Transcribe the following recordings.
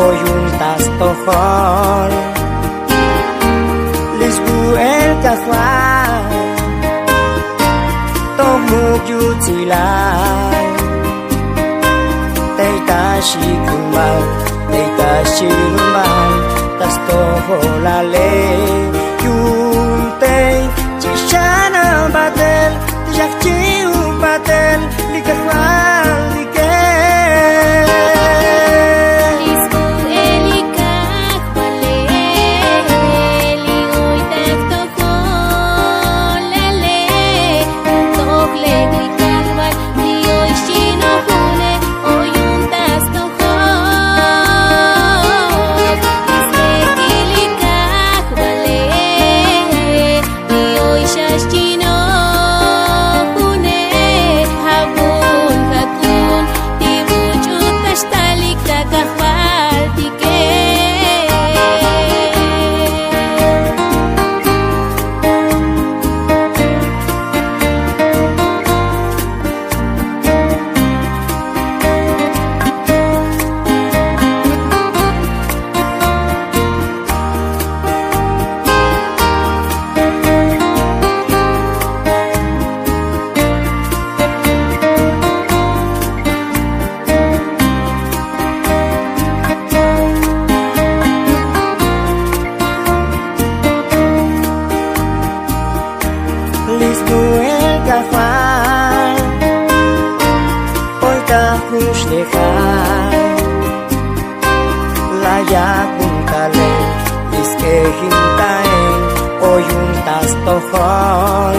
oyuntas tohol lisbu el kahwan tomuk yutilay teita shikumal teita shinumal tas toholale yuntei chishana batel tijakchi batel likahwan lisbu el kahwan oita hushtehai laya puntale iske hintaen oyuntas tohol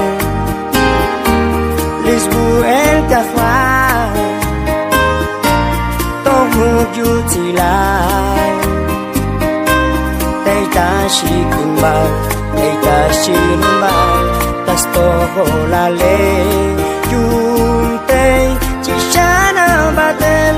lisbu el kahwan tomuk yutilay teita shikumbal teita shinumbal tas toholale yuntei chishana batel